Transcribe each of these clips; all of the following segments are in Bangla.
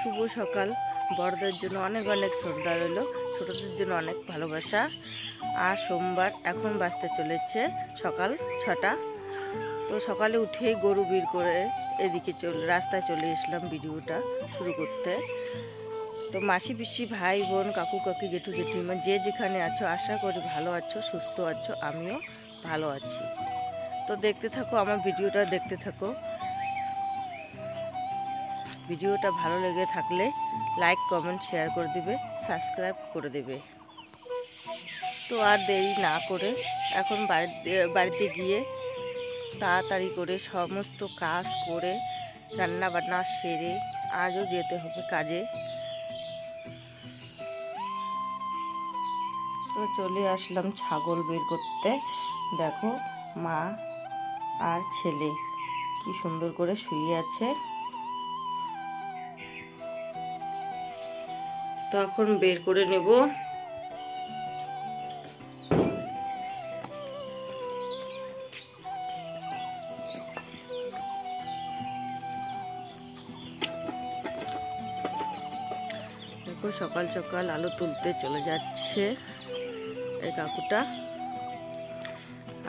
শুভ সকাল। বড়দের জন্য অনেক অনেক শ্রদ্ধা রইল, ছোটদের জন্য অনেক ভালোবাসা। আর সোমবার এখন বাজতে চলেছে সকাল 6টা। তো সকালে উঠেই গরু বের করে এদিকে রাস্তায় চলে এসলাম ভিডিওটা শুরু করতে। তো মাসি পিসি ভাই বোন কাকু কাকি জেঠু জেঠিমা যে যেখানে আছো, আশা করি ভালো আছো, সুস্থ আছো, আমিও ভালো আছি। তো দেখতে থাকো, আমার ভিডিওটা দেখতে থাকো। ভিডিওটা ভালো লেগে থাকলে লাইক কমেন্ট শেয়ার করে দিবে, সাবস্ক্রাইব করে দেবে। তো আর দেরি না করে এখন বাড়িতে গিয়ে তাড়াতাড়ি করে সমস্ত কাজ করে রান্না বান্না সেরে আজও যেতে হবে কাজে। তো চলে আসলাম ছাগল বের করতে। দেখো মা আর ছেলে কি সুন্দর করে শুয়ে আছে। তো এখন বের করে নেব। দেখো সকাল সকাল আলু তুলতে চলে যাচ্ছে এই কাকুটা।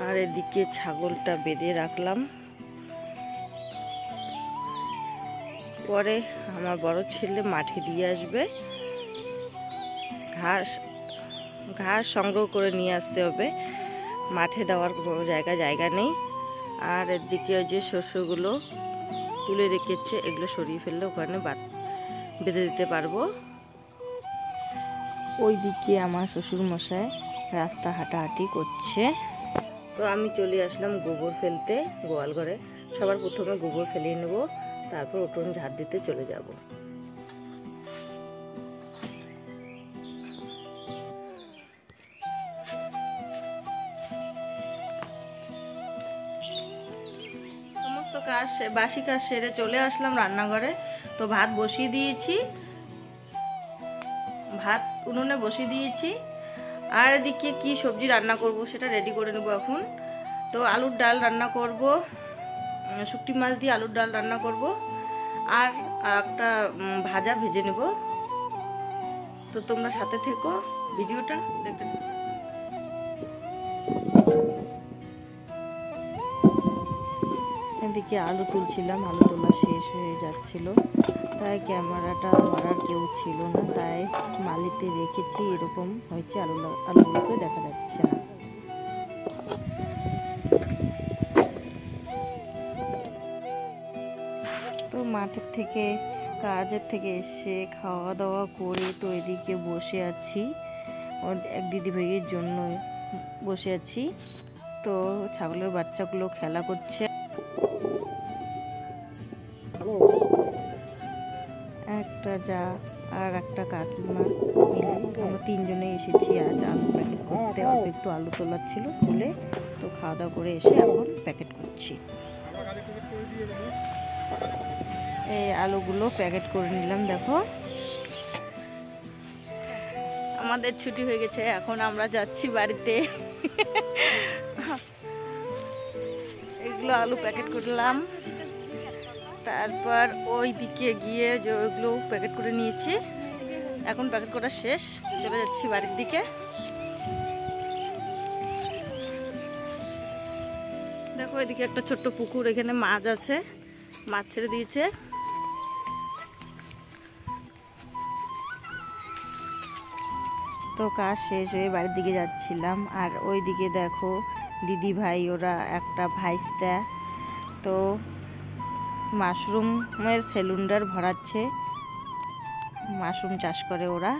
আর এদিকে ছাগলটা বেঁধে রাখলাম। পরে আমার বড় ছেলে মাঠে দিয়ে আসবে, ঘাস সংগ্রহ করে নিয়ে আসতে হবে, মাঠে দেওয়ার কোনো জায়গা নেই। আর এদিকে যে শস্যগুলো তুলে রেখেছে এগুলো সরিয়ে ফেললে ওখানে বেঁধে দিতে পারবো। ওইদিকে আমার শ্বশুর মশাই রাস্তা হাঁটাহাঁটি করছে। তো আমি চলে আসলাম গোবর ফেলতে গোয়াল ঘরে। সবার প্রথমে গোবর ফেলিয়ে নেব, তারপর উঠোন ঝাড় দিতে চলে যাব। সমস্ত কাজ বাসি কাজ সেরে চলে আসলাম রান্নাঘরে। তো ভাত বসিয়ে দিয়েছি, ভাত উনুনে বসিয়ে দিয়েছি। আর এদিকে কি সবজি রান্না করব সেটা রেডি করে নেব এখন। তো আলুর ডাল রান্না করব, শুকটি মাছ দিয়ে আলুর ডাল রান্না করব, আর একটা ভাজা ভেজে নেব। তো তোমরা সাথে থেকো, ভিডিওটা দেখতে থাকো। এদিকে আলু তুলছিলাম, আলু তোলা শেষ হয়ে যাচ্ছিল, তাই ক্যামেরাটা ধরার কেউ ছিল না, তাই মালিতে রেখেছি। এরকম হয়েছে, আলুগুলোকে দেখা যাচ্ছে না। তো মাঠের থেকে কাজের থেকে এসে খাওয়া দাওয়া করে তো এদিকে বসে আছি, এক দিদি ভাইয়ের জন্য বসে আছি। তো ছাগলের বাচ্চাগুলো খেলা করছে। একটা যা আর একটা কাকিমা মিলে আমরা তিনজনে এসেছি আজ আলু প্যাকেট করতে। অল্প একটু আলু তোলার ছিল, তুলে তো খাওয়া দাওয়া করে এসে এখন প্যাকেট করছি। এই আলুগুলো প্যাকেট করে নিলাম। দেখো আমাদের ছুটি হয়ে গেছে, এখন আমরা যাচ্ছি বাড়িতে। এগুলো আলু প্যাকেট করলাম, তারপর ওই দিকে গিয়ে যে ওইগুলো প্যাকেট করে নিয়েছি। এখন প্যাকেট করা শেষ, চলে যাচ্ছি বাড়ির দিকে। দেখো এদিকে একটা ছোট্ট পুকুর, এখানে মাছ আছে, মাছ ছেড়ে দিয়েছে। তো কাজ শেষ হয়ে বাড়ির দিকে যাচ্ছিলাম। আর ওই দিকে দেখো দিদি ভাই ওরা একটা ভাইস্তা তো মাশরুমের সিলিন্ডার ভরাচ্ছে, মাশরুম চাষ করে ওরা।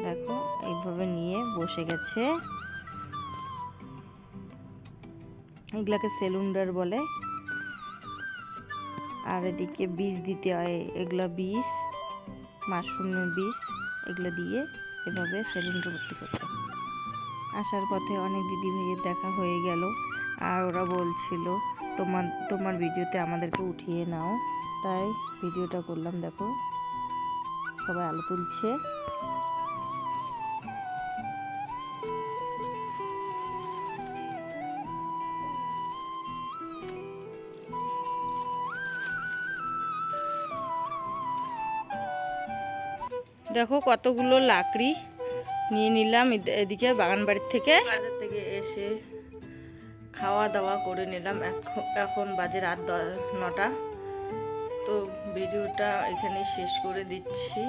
দেখো এইভাবে নিয়ে বসে গেছে, এগুলাকে সিলিন্ডার বলে। আর এদিকে বীজ দিতে হয়, এগুলা বীজ, মাশরুমের বীজ, এগুলো দিয়ে এভাবে সিলিন্ডার ভর্তি করতে। আসার পথে অনেক দিদি ভাইয়ের দেখা হয়ে গেল, আর ওরা বলছিল তোমার ভিডিওতে আমাদেরকে উঠিয়ে নাও, তাই ভিডিওটা করলাম। দেখো সবাই আলু তুলছে। দেখো কতগুলো লাকড়ি নিয়ে নিলাম এদিকে বাগান বাড়ির থেকে। বাজার থেকে এসে খাওয়া দাওয়া করে নিলাম। এখন বাজে রাত 9টা। তো ভিডিওটা এখানে শেষ করে দিচ্ছি।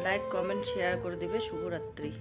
লাইক কমেন্ট শেয়ার করে দিবে। শুভরাত্রি।